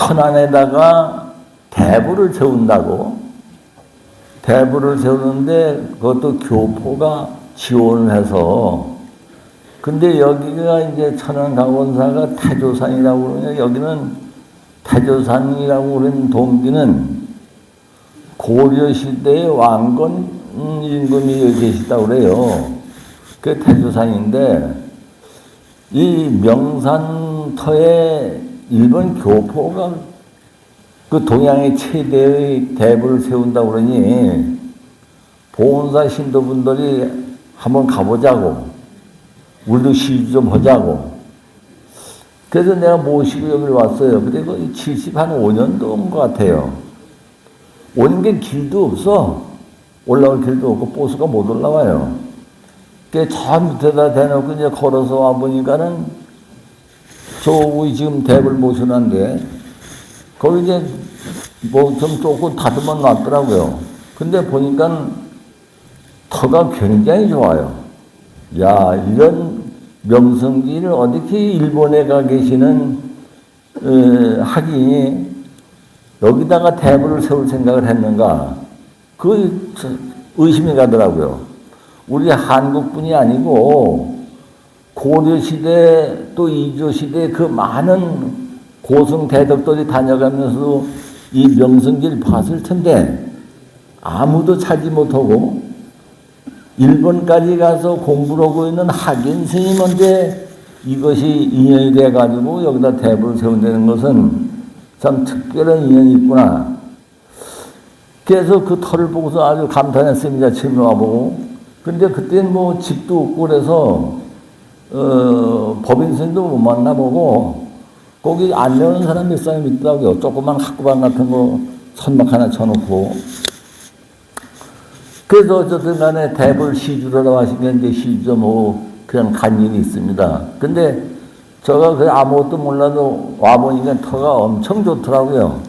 천안에다가 대부를 세운다고. 대부를 세우는데 그것도 교포가 지원을 해서. 근데 여기가 이제 천안 가건사가 태조산이라고 그러냐. 여기는 태조산이라고 그러는 동기는 고려시대의 왕건 임금이 여기 계시다고 그래요. 그게 태조산인데, 이 명산터에 일본 교포가 그 동양의 최대의 대부를 세운다고 그러니, 보훈사 신도분들이 한번 가보자고, 우리도 시주 좀 하자고. 그래서 내가 모시고 여기를 왔어요. 근데 거의 75년도 온 것 같아요. 온 게 길도 없어. 올라올 길도 없고, 버스가 못 올라와요. 저 밑에다 대놓고 이제 걸어서 와보니까는, 저기 지금 대부를 모셔놨는데, 거기 이제 뭐 좀 조금 다듬어 놨더라고요. 근데 보니까 터가 굉장히 좋아요. 야, 이런 명성기를 어떻게 일본에 가 계시는 학인이 여기다가 대부를 세울 생각을 했는가? 그 의심이 가더라고요. 우리 한국뿐이 아니고 고려시대 또 이조시대 그 많은 고승 대덕들이 다녀가면서도 이 명성기를 봤을 텐데 아무도 찾지 못하고 일본까지 가서 공부를 하고 있는 학인 스님한테 이것이 인연이 돼가지고 여기다 대부를 세운다는 것은 참 특별한 인연이 있구나. 그래서 그 터를 보고서 아주 감탄했습니다. 처음에 와보고. 근데 그때는 뭐 집도 없고 그래서 법인 스님도 못 만나보고 거기 안 내오는 사람 몇 사람 있더라고요. 조그만 학구방 같은 거 천막 하나 쳐놓고. 그래서 어쨌든 간에 대불 시주라고 하시면 이제 시주 뭐 그냥 간 일이 있습니다. 근데 제가 그 아무것도 몰라도 와보니까 터가 엄청 좋더라고요.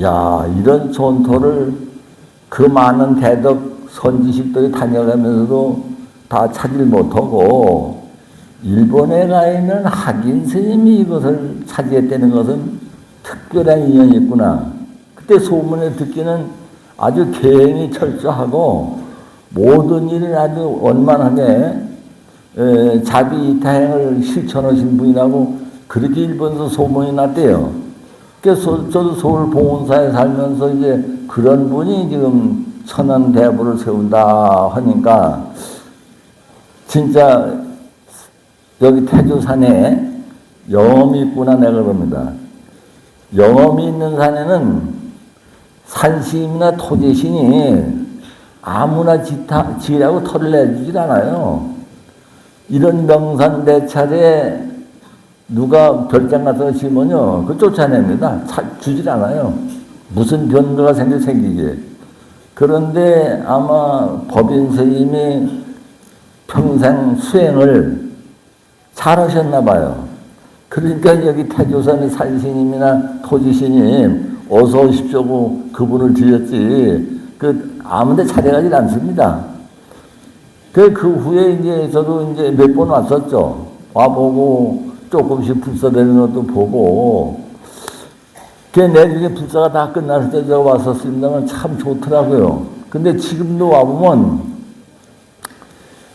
야, 이런 좋은 터를 그 많은 대덕 선지식들이 다녀가면서도 다 찾질 못하고 일본에 가 있는 학인 스님이 이것을 차지했다는 것은 특별한 인연이 있구나. 그때 소문에 듣기는 아주 계행이 철저하고 모든 일을 아주 원만하게 자비이타행을 실천하신 분이라고 그렇게 일본에서 소문이 났대요. 그래서 저도 서울 봉원사에 살면서 이제 그런 분이 지금 천안 대부를 세운다 하니까 진짜 여기 태조산에 영험이 있구나 내가 그럽니다. 영험이 있는 산에는 산신이나 토제신이 아무나 지라고 터를 내주질 않아요. 이런 명산대찰에 누가 별장 같은 거 지으면요, 그 쫓아냅니다. 주질 않아요. 무슨 변화가 생기지. 그런데 아마 법인 스님이 평생 수행을 잘 하셨나 봐요. 그러니까 여기 태조산의 산신님이나 토지신님 어서 오십시오 그분을 드렸지. 아무데 찾아가질 않습니다. 그 후에 이제 저도 이제 몇 번 왔었죠. 와보고 조금씩 불사되는 것도 보고. 내중에 불사가 다 끝났을 때 제가 왔었습니다만 참 좋더라고요. 근데 지금도 와보면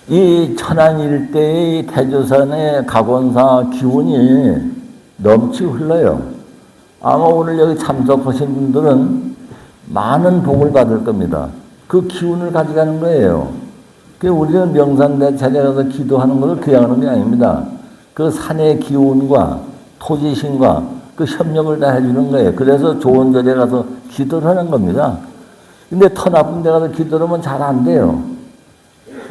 이 천안 일대의 태조산의 가건사 기운이 넘치고 흘러요. 아마 오늘 여기 참석하신 분들은 많은 복을 받을 겁니다. 그 기운을 가져가는 거예요. 우리는 명산대 찾아가서 기도하는 것을 그냥 게 아닙니다. 그 산의 기운과 토지신과 그 협력을 다 해주는 거예요. 그래서 좋은 절에 가서 기도를 하는 겁니다. 근데 터 나쁜 데 가서 기도를 하면 잘 안 돼요.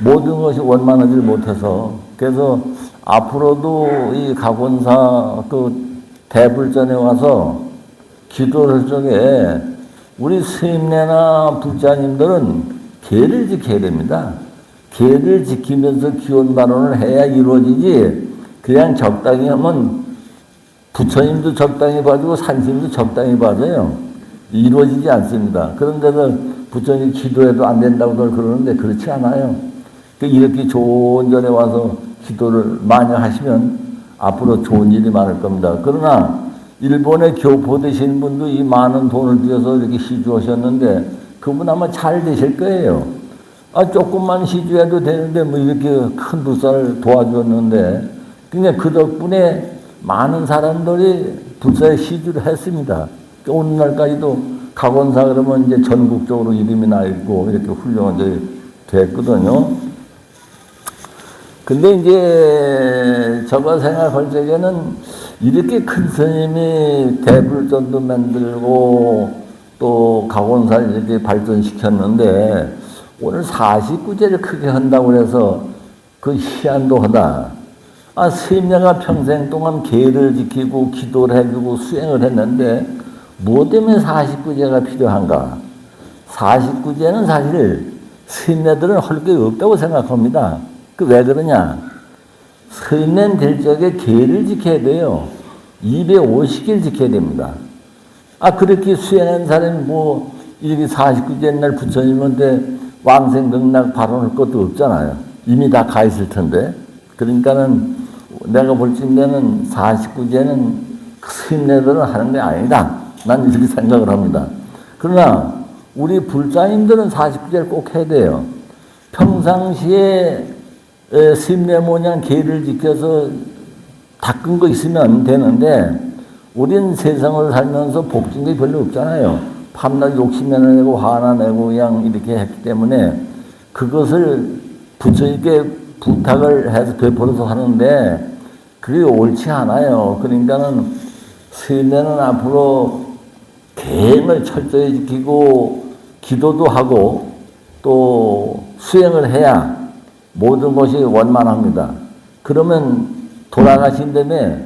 모든 것이 원만하지 못해서. 그래서 앞으로도 이 가건사 그 대불전에 와서 기도를 할 적에 우리 스님네나 불자님들은 계를 지켜야 됩니다. 계를 지키면서 기원 발언을 해야 이루어지지 그냥 적당히 하면 부처님도 적당히 봐주고 산신도 적당히 봐줘요. 이루어지지 않습니다. 그런데도 부처님 기도해도 안 된다고들 그러는데 그렇지 않아요. 이렇게 좋은 절에 와서 기도를 많이 하시면 앞으로 좋은 일이 많을 겁니다. 그러나 일본의 교포 되신 분도 이 많은 돈을 들여서 이렇게 시주하셨는데 그분 아마 잘 되실 거예요. 조금만 시주해도 되는데 뭐 이렇게 큰 불사를 도와줬는데 그러니까 그 덕분에 많은 사람들이 불사에 시주를 했습니다. 오늘날까지도 각원사 그러면 이제 전국적으로 이름이 나 있고 이렇게 훌륭하게 됐거든요. 근데 이제 저가 생각할 적에는 이렇게 큰 스님이 대불전도 만들고 또 각원사를 이렇게 발전시켰는데 오늘 49제를 크게 한다고 해서 그 희한도 하다. 스님네가 평생 동안 계를 지키고 기도를 해주고 수행을 했는데 뭐 때문에 49제가 필요한가? 49제는 사실 스님네들은 할 게 없다고 생각합니다. 왜 그러냐? 스님네 될 적에 계를 지켜야 돼요. 250일 지켜야 됩니다. 그렇게 수행한 사람이 뭐 이렇게 49제 날 부처님한테 왕생극락 발언할 것도 없잖아요. 이미 다 가 있을 텐데. 그러니까는 내가 볼 적에는 49제는 스님네들은 하는 게 아니다. 난 이렇게 생각을 합니다. 그러나 우리 불자님들은 49제를 꼭 해야 돼요. 평상시에 스님네 모양 계를 지켜서 닦은 거 있으면 되는데 우린 세상을 살면서 복진 게 별로 없잖아요. 밤낮 욕심내나 내고 화나 내고 그냥 이렇게 했기 때문에 그것을 부처님께 부탁을 해서 베풀어서 하는데 그게 옳지 않아요. 그러니까는 스님네는 앞으로 계행을 철저히 지키고 기도도 하고 또 수행을 해야 모든 것이 원만합니다. 그러면 돌아가신 다음에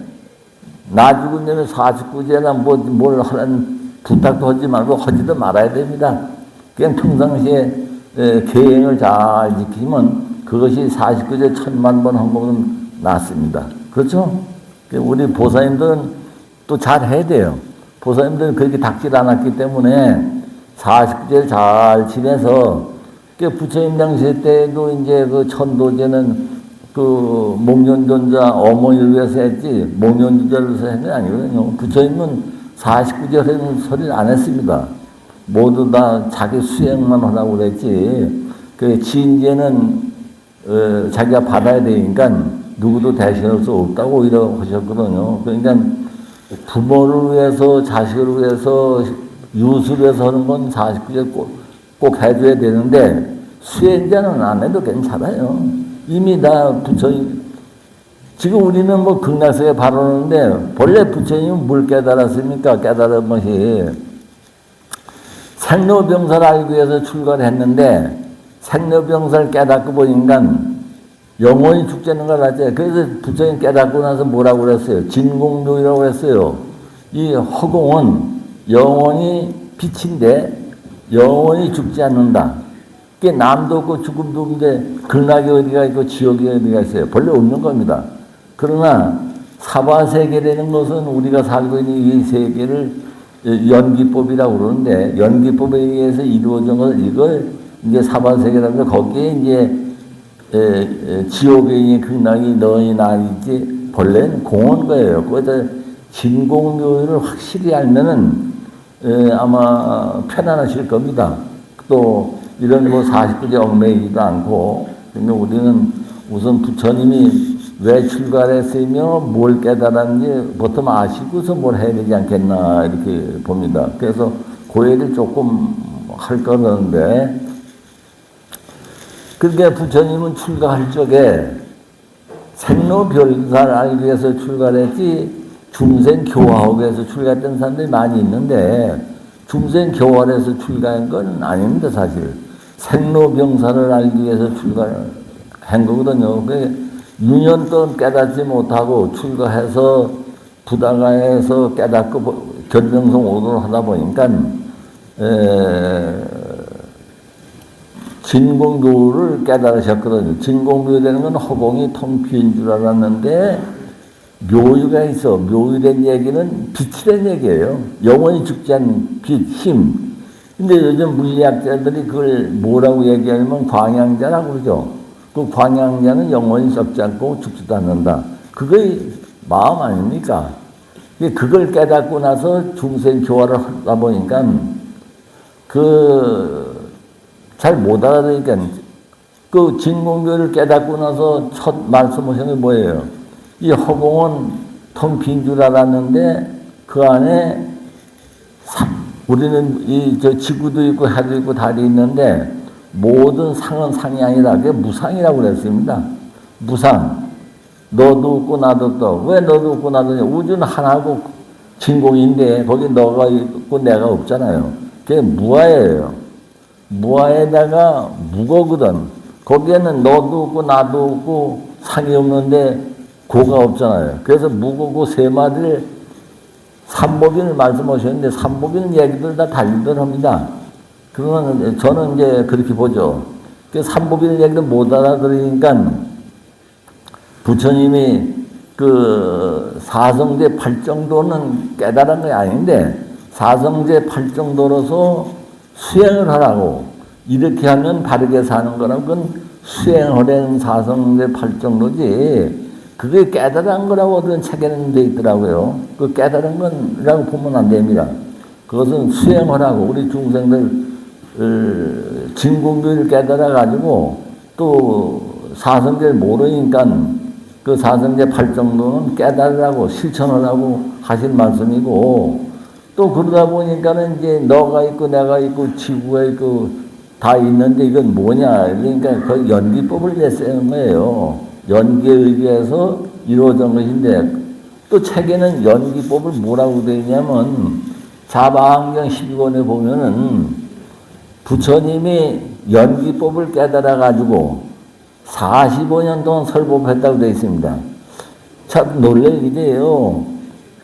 나 죽은 다음에 49제나 뭘 하는 부탁도 하지 말고 하지도 말아야 됩니다. 그냥 평상시에 계행을 잘 지키면 그것이 49제 1000만 번 한 것은 낫습니다. 그렇죠? 우리 보살님들은 또 잘 해야 돼요. 보살님들은 그렇게 닦질 않았기 때문에 49제를 잘 지내서 부처님 당시 때도 이제 그 천도제는 그 목련존자 어머니를 위해서 했지 목련존자를 위해서 했는 게 아니거든요. 부처님은 49제 하는 소리를 안 했습니다. 모두 다 자기 수행만 하라고 그랬지. 그 지인제는 자기가 받아야 되니까 누구도 대신할 수 없다고 이러고 하셨거든요. 그러니까 부모를 위해서 자식을 위해서 유수를 위해서 하는 건 49제 꼭 해줘야 되는데 수행자는 안 해도 괜찮아요. 이미 다 부처님 지금 우리는 뭐 극락세에 바라는데 본래 부처님은 뭘 깨달았습니까? 깨달은 것이 생로병사를 알기 위해서 출가를 했는데 생로병사를 깨닫고 보니까 영원히 죽자는 걸 알았죠. 그래서 부처님 깨닫고 나서 뭐라고 그랬어요? 진공묘이라고 했어요. 이 허공은 영원히 빛인데 영원히 죽지 않는다. 그게 남도 없고 죽음도 없는데 극락이 어디가 있고 지옥이 어디가 있어요. 본래 없는 겁니다. 그러나 사바세계라는 것은 우리가 살고 있는 이 세계를 연기법이라고 그러는데 연기법에 의해서 이루어진 것을 이걸 이제 사바세계라는 게 거기에 이제 지옥에 있는 극락이 너희 나이지 본래는 공원 거예요. 거기다 진공묘를 확실히 알면은 아마 편안하실 겁니다. 또 이런 뭐 49제 얽매이지도 않고 그러니까 우리는 우선 부처님이 왜 출가했으며 뭘 깨달았는지 보통 아시고서 뭘 해야 되지 않겠나 이렇게 봅니다. 그래서 그 얘기를 조금 할 거는데 그러니까 부처님은 출가할 적에 생로별사를 알기 위해서 출가했지 중생 교화하기 위해서 출가했던 사람들이 많이 있는데 중생 교화를 해서 출가한 건 아닙니다. 사실 생로병사를 알기 위해서 출가한 거거든요. 6년 동안 깨닫지 못하고 출가해서 부다가에서 깨닫고 견병성 오도를 하다 보니까 진공묘를 깨달으셨거든요. 진공묘라는 건 허공이 텅 비인 줄 알았는데 묘유가 있어. 묘유된 얘기는 빛이란 얘기예요. 영원히 죽지 않는 빛, 힘. 근데 요즘 물리학자들이 그걸 뭐라고 얘기하냐면 광양자라고 그러죠. 그 광양자는 영원히 썩지 않고 죽지도 않는다. 그게 마음 아닙니까? 그걸 깨닫고 나서 중생 교화를 하다 보니까 잘 못 알아들으니까 그 진공교를 깨닫고 나서 첫 말씀하신 게 뭐예요? 이 허공은 텅 빈 줄 알았는데 그 안에 우리는 저 지구도 있고 해도 있고 달이 있는데 모든 상은 상이 아니라 그게 무상이라고 그랬습니다. 무상. 너도 없고 나도 없다. 왜 너도 없고 나도 없냐? 우주는 하나고 진공인데 거기 너가 있고 내가 없잖아요. 그게 무아예요. 무아에다가 무거거든. 거기에는 너도 없고 나도 없고 상이 없는데 고가 없잖아요. 그래서 무거고 세 마디를 삼보빈을 말씀하셨는데 삼보빈 얘기들 다 달리들 합니다. 그러면 저는 이제 그렇게 보죠. 그 삼보빈 얘기를 못 알아들으니까 부처님이 그 사성제 8정도는 깨달은 게 아닌데 사성제 8정도로서 수행을 하라고 이렇게 하면 바르게 사는 거라고 그건 수행하려는 사성제 8정도지 그게 깨달은 거라고 어떤 책에는 돼 있더라고요. 그 깨달은 건라고 보면 안 됩니다. 그것은 수행하라고 우리 중생들 진공교를 깨달아가지고 또 사성제를 모르니까 그 사성제 8정도는 깨달으라고 실천하라고 하신 말씀이고 또 그러다 보니까는 이제 너가 있고 내가 있고 지구가 있고 다 있는데 이건 뭐냐 그러니까 그 연기법을 내세우는 거예요. 연기에 의해서 이루어진 것인데 또 책에는 연기법을 뭐라고 되어 있냐면 자바한경 12권에 보면은 부처님이 연기법을 깨달아 가지고 45년 동안 설법했다고 되어 있습니다. 참 놀랄 일이에요.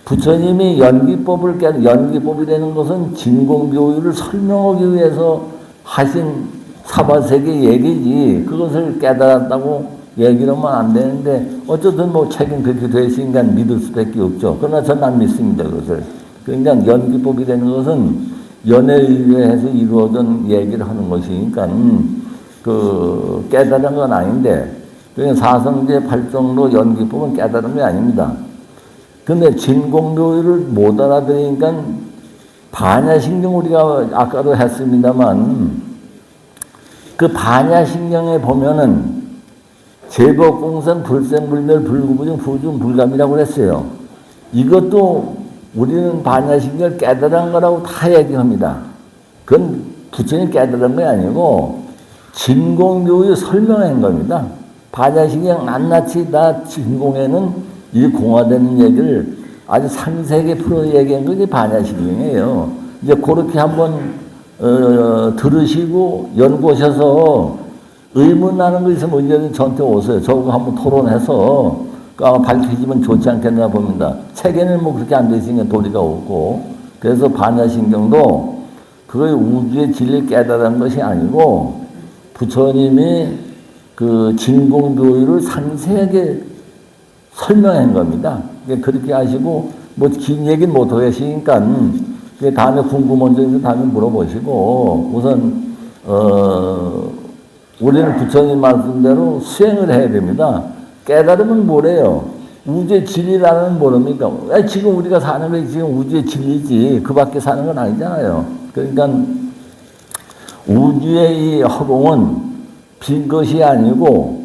부처님이 연기법이라는 것은 진공묘유를 설명하기 위해서 하신 사바세계 얘기지 그것을 깨달았다고 얘기를 하면 안 되는데 어쨌든 뭐 책임 그렇게 되시니까 믿을 수밖에 없죠. 그러나 저는 안 믿습니다. 그것을. 그러니까 연기법이라는 것은 연에 의해서 이루어진 얘기를 하는 것이니까 그 깨달은 건 아닌데 그러니까 사성제 8정도 연기법은 깨달은 게 아닙니다. 근데 진공묘유를 못 알아들으니까 반야신경 우리가 아까도 했습니다만 그 반야신경에 보면은 제법공선 불생불멸 불구부정 부중불감이라고 그랬어요. 이것도 우리는 반야신경을 깨달은 거라고 다 얘기합니다. 그건 부처님 깨달은 게 아니고 진공묘유 설명한 겁니다. 반야신경 낱낱이 다 진공에는 이 공화되는 얘기를 아주 상세하게 풀어 얘기한 것이 반야신경이에요. 이제 그렇게 한번 들으시고 연구하셔서 의문 나는 거 있으면 언제든 저한테 오세요. 저하고 한번 토론해서 아마 밝혀지면 좋지 않겠나 봅니다. 책에는 뭐 그렇게 안 되시니까 도리가 없고 그래서 반야신경도 그걸 우주의 진리를 깨달은 것이 아니고 부처님이 그 진공교유를 상세하게 설명한 겁니다. 그렇게 하시고 뭐 긴 얘기는 못 하시니까 다음에 궁금한 점 있으면 다음에 물어보시고 우선 우리는 부처님 말씀대로 수행을 해야 됩니다. 깨달으면 뭐래요? 우주의 진리라는 모릅니까? 지금 우리가 사는 게 지금 우주의 진리지 그 밖에 사는 건 아니잖아요. 그러니까 우주의 이 허공은 빈 것이 아니고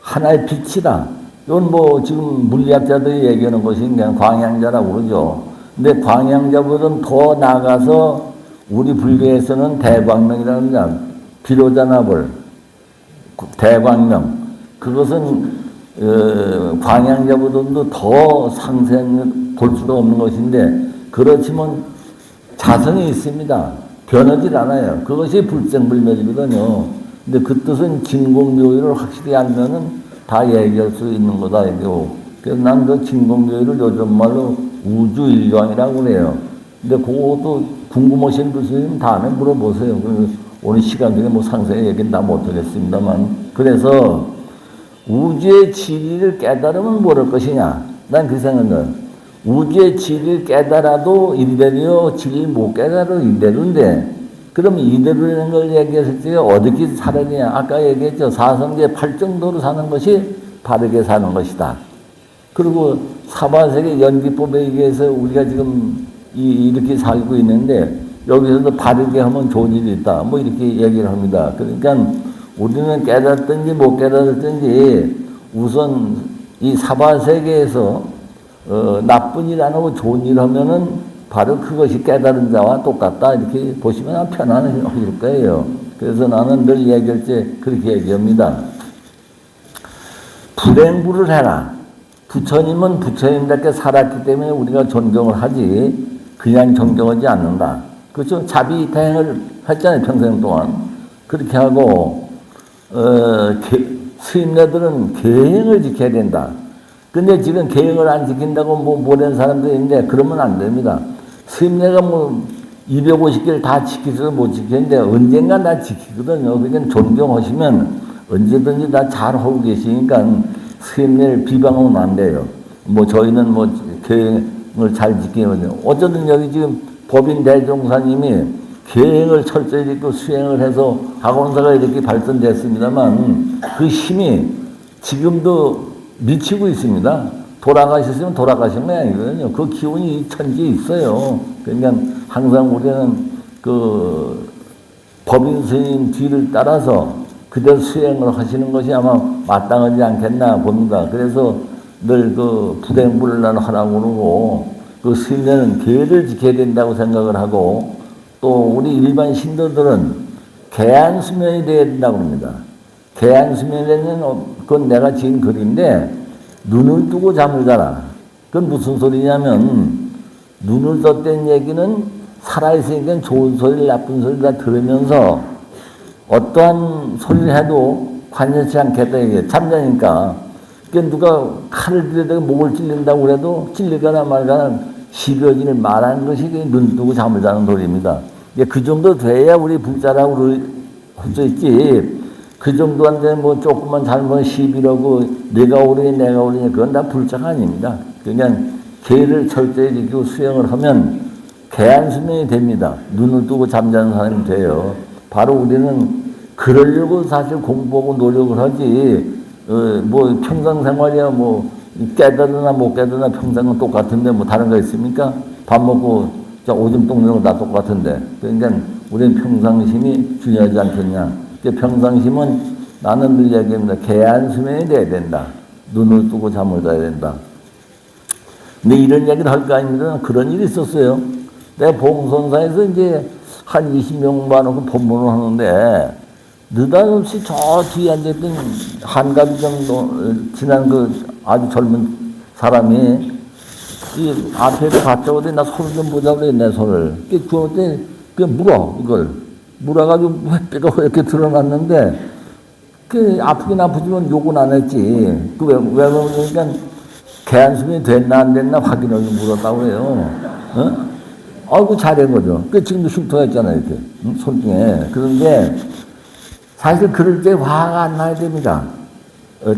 하나의 빛이다. 이건 뭐 지금 물리학자들이 얘기하는 것이 그냥 광양자라고 그러죠. 근데 광양자보다는 더 나아가서 우리 불교에서는 대광명이라는 자, 비로자나볼, 대광명. 그것은 광양자보다도 더 상세한 볼 수가 없는 것인데 그렇지만 자성이 있습니다. 변하지 않아요. 그것이 불생불멸이거든요. 근데 그 뜻은 진공묘유를 확실히 알면은 다 얘기할 수 있는 거다. 이거. 그래서 난 그 진공묘유를 요즘 말로 우주일광이라고 그래요. 근데 그것도 궁금하신 분은 다음에 물어보세요. 오늘 시간 중에 뭐 상세히 얘기는 다 못하겠습니다만. 그래서 우주의 진리를 깨달으면 뭐랄 것이냐. 난 그 생각은 우주의 진리를 깨달아도 이대로요. 진리를 못 깨달아도 이대로인데 그럼 이대로라는 걸 얘기했을 때 어떻게 살아야 아까 얘기했죠. 사성제 8정도로 사는 것이 바르게 사는 것이다. 그리고 사바세계 연기법에 의해서 우리가 지금 이렇게 살고 있는데 여기서도 바르게 하면 좋은 일이 있다. 뭐 이렇게 얘기를 합니다. 그러니까 우리는 깨닫든지 못 깨닫든지 우선 이 사바세계에서 나쁜 일 안 하고 좋은 일 하면은 바로 그것이 깨달은 자와 똑같다. 이렇게 보시면 편안하실 거예요. 그래서 나는 늘 얘기할 때 그렇게 얘기합니다. 불행부를 해라. 부처님은 부처님답게 살았기 때문에 우리가 존경을 하지 그냥 존경하지 않는다. 그렇죠? 자비대행을 했잖아요. 평생 동안. 그렇게 하고 스님네들은 계행을 지켜야 된다. 근데 지금 계행을 안 지킨다고 모르는 사람들이 있는데 그러면 안 됩니다. 스님네가 250개를 다 지키지도 못 지키는데 언젠가 다 지키거든요. 그러니까 존경하시면 언제든지 다 잘하고 계시니까 스님네를 비방하면 안 돼요. 저희는 계행을 잘 지키거든요. 어쩌든 여기 지금 법인 대종사님이 계행을 철저히 짓고 수행을 해서 학원사가 이렇게 발전됐습니다만 그 힘이 지금도 미치고 있습니다. 돌아가셨으면 돌아가신 거 아니거든요. 그 기운이 이 천지에 있어요. 그러니까 항상 우리는 그 법인 스님 뒤를 따라서 그대로 수행을 하시는 것이 아마 마땅하지 않겠나 봅니다. 그래서 늘 그 불행불을 하라고 그러고 그 스님은 계를 지켜야 된다고 생각을 하고 또 우리 일반 신도들은 개안수면이 되어야 된다고 합니다. 개안수면에는 그건 내가 지은 글인데 눈을 뜨고 잠을 자라. 그건 무슨 소리냐면 눈을 떴다는 얘기는 살아있으니까 좋은 소리 나쁜 소리 다 들으면서 어떠한 소리를 해도 관여치 않겠다 이게 잠자니까. 그러니까 누가 칼을 들여다가 목을 찔린다고 그래도 찔릴까나 말까나 12여진을 말하는 것이 눈 뜨고 잠을 자는 소리입니다. 그 정도 돼야 우리 불자라고 할 수 있지. 그 정도 안 되면 조금만 잘못 시비라고 내가 옳으니 내가 옳으니 그건 다 불자가 아닙니다. 그냥 계를 철저히 지키고 수행을 하면 개안수면이 됩니다. 눈을 뜨고 잠자는 사람이 돼요. 바로 우리는 그러려고 사실 공부하고 노력을 하지 평상생활이야 깨달으나 못 깨달으나 평생은 똑같은데 다른 거 있습니까? 밥 먹고 오줌 똥누는 거 다 똑같은데. 그러니까 우리는 평상심이 중요하지 않겠냐. 평상심은 나는 늘 얘기합니다. 개안수면이 돼야 된다. 눈을 뜨고 잠을 자야 된다. 근데 이런 얘기를 할 거 아닙니다. 그런 일이 있었어요. 내가 봉선사에서 이제 한 20명 봐놓고 법문을 하는데 느닷없이 저 뒤에 앉아있던 한가비 정도 지난 그 아주 젊은 사람이 이 앞에서 갔다고 나 손을 좀 보자고 그래, 내 손을. 그때 물어, 이걸. 물어가지고 뼈가 이렇게 드러났는데, 아프긴 아프지만 욕은 안 했지. 왜 그러니까 개안수면이 됐나 안 됐나 확인을 물었다고 그래요. 아이고, 잘한 거죠. 지금도 흉터했잖아요, 이렇게. 손등에. 그런데 사실 그럴 때 화가 안 나야 됩니다.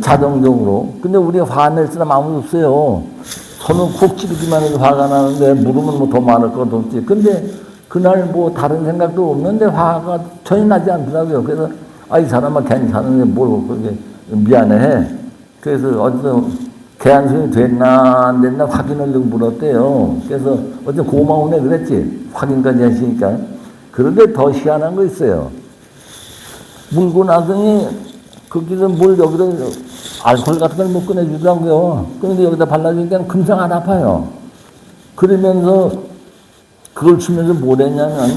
자동적으로. 근데 우리가 화낼 사람 아무도 없어요. 손은 콕 찌르기만 해도 화가 나는데 물으면 더 많을 것도 없지. 근데 그날 다른 생각도 없는데 화가 전혀 나지 않더라고요. 그래서 이 사람아 괜찮은데 뭘 그렇게 미안해. 그래서 어쨌든 개안수면이 됐나 안 됐나 확인하려고 물었대요. 그래서 어쨌든 고마우네 그랬지. 확인까지 하시니까. 그런데 더 희한한 거 있어요. 물고 나더니 거기서 물 여기다 알코올 같은 걸 못 꺼내주더라고요. 그런데 여기다 발라주니까 금방 안 아파요. 그러면서 그걸 주면서 뭘 했냐면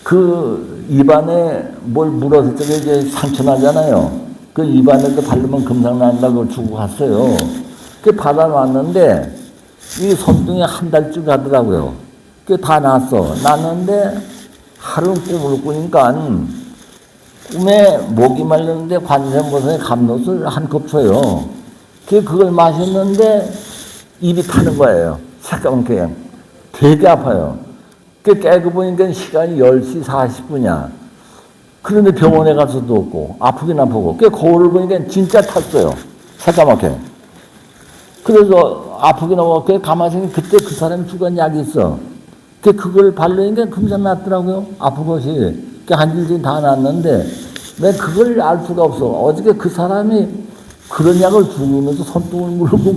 그 입안에 뭘 물었을 때 이제 상처 나잖아요. 그 입안에도 바르면 금방 난다고 그걸 주고 갔어요. 그 받아놨는데 이 손등에 한 달쯤 가더라고요. 그게 다 났어. 났는데 하루 꿈을 꾸니까 꿈에 목이 말렸는데 관세음보살의 감롯을 한 컵 줘요. 그걸 마셨는데 입이 타는 거예요. 새까맣게. 되게 아파요. 깨고 보니까 시간이 10시 40분이야. 그런데 병원에 갈 수도 없고 아프긴 아프고 거울을 보니까 진짜 탔어요. 새까맣게. 그래서 아프긴 하고 가만히 생각해 그때 그 사람이 주간 약이 있어. 그걸 바르니까 금방 낫더라고요. 아픈 것이. 한 일주일 다 났는데 왜 그걸 알 수가 없어. 어저께 그 사람이 그런 약을 죽으면서 손등을 물고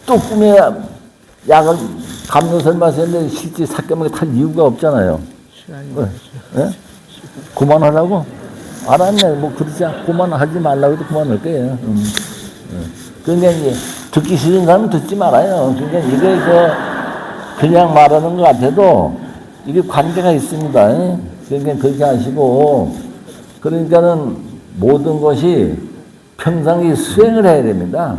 또 꿈에 약을 감로설 마셨는데 실제 삭감하게 탈 이유가 없잖아요. 예? 그만하라고? 알았네. 뭐 그러지 그만하지 말라고 해도 그만할 거예요. 그러니까 이제 듣기 싫은 사람은 듣지 말아요. 그러니까 이게 그냥 말하는 것 같아도 이게 관계가 있습니다. 그러니까 그렇게 하시고, 그러니까는 모든 것이 평상시 수행을 해야 됩니다.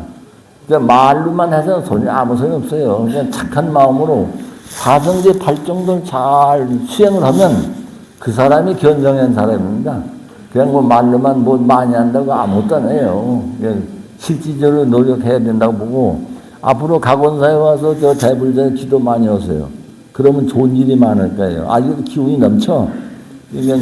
그러니까 말로만 해서 아무 소용이 없어요. 그냥 착한 마음으로 사성제 8정도를 잘 수행을 하면 그 사람이 견성한 사람입니다. 그냥 뭐 말로만 뭐 많이 한다고 아무것도 안 해요. 실질적으로 노력해야 된다고 보고, 앞으로 각원사에 와서 저 대불전에 기도 많이 하세요. 그러면 좋은 일이 많을 거예요. 아직도 기운이 넘쳐. 그러니까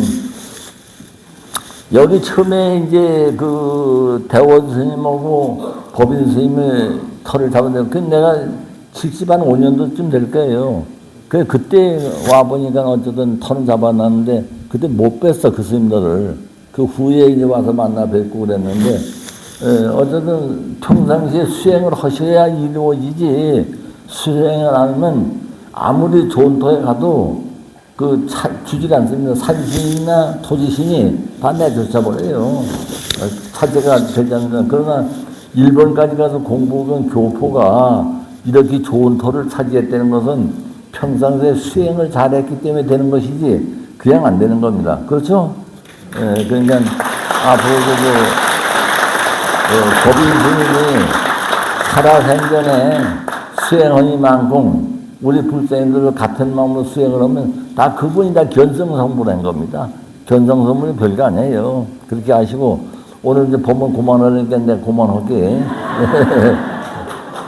여기 처음에 이제 그 대원 스님하고 법인 스님의 털을 잡았는데, 그 내가 70한 5년도쯤 될 거예요. 그때 와보니까 어쨌든 털은 잡아놨는데, 그때 못 뵀어, 그 스님들을. 그 후에 이제 와서 만나 뵙고 그랬는데, 어쨌든 평상시에 수행을 하셔야 이루어지지, 수행을 안 하면 아무리 좋은 터에 가도 주질 않습니다. 산신이나 토지신이 다 내쫓아버려요. 차제가 되지 않는다. 그러나 일본까지 가서 공부한 교포가 이렇게 좋은 터를 차지했다는 것은 평상시에 수행을 잘했기 때문에 되는 것이지, 그냥 안 되는 겁니다. 그렇죠? 그러니까 앞으로도 법인 스님이 살아생전에 수행하니만큼 우리 불자님들을 같은 마음으로 수행을 하면 다 그분이 다 견성성불한 겁니다. 견성성불이 별거 아니에요. 그렇게 하시고, 오늘 이제 법문 그만하니까 내가 그만할게.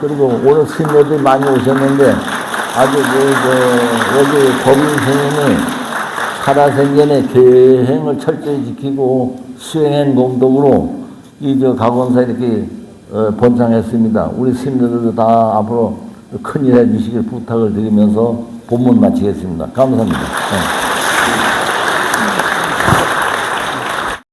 그리고 오늘 스님들이 많이 오셨는데, 아주 여기 법인 스님이 살아생전에 계행을 철저히 지키고 수행한 공덕으로 각원사 이렇게 번창했습니다. 우리 스님들도 다 앞으로 큰일 해주시길 부탁을 드리면서 본문 마치겠습니다. 감사합니다.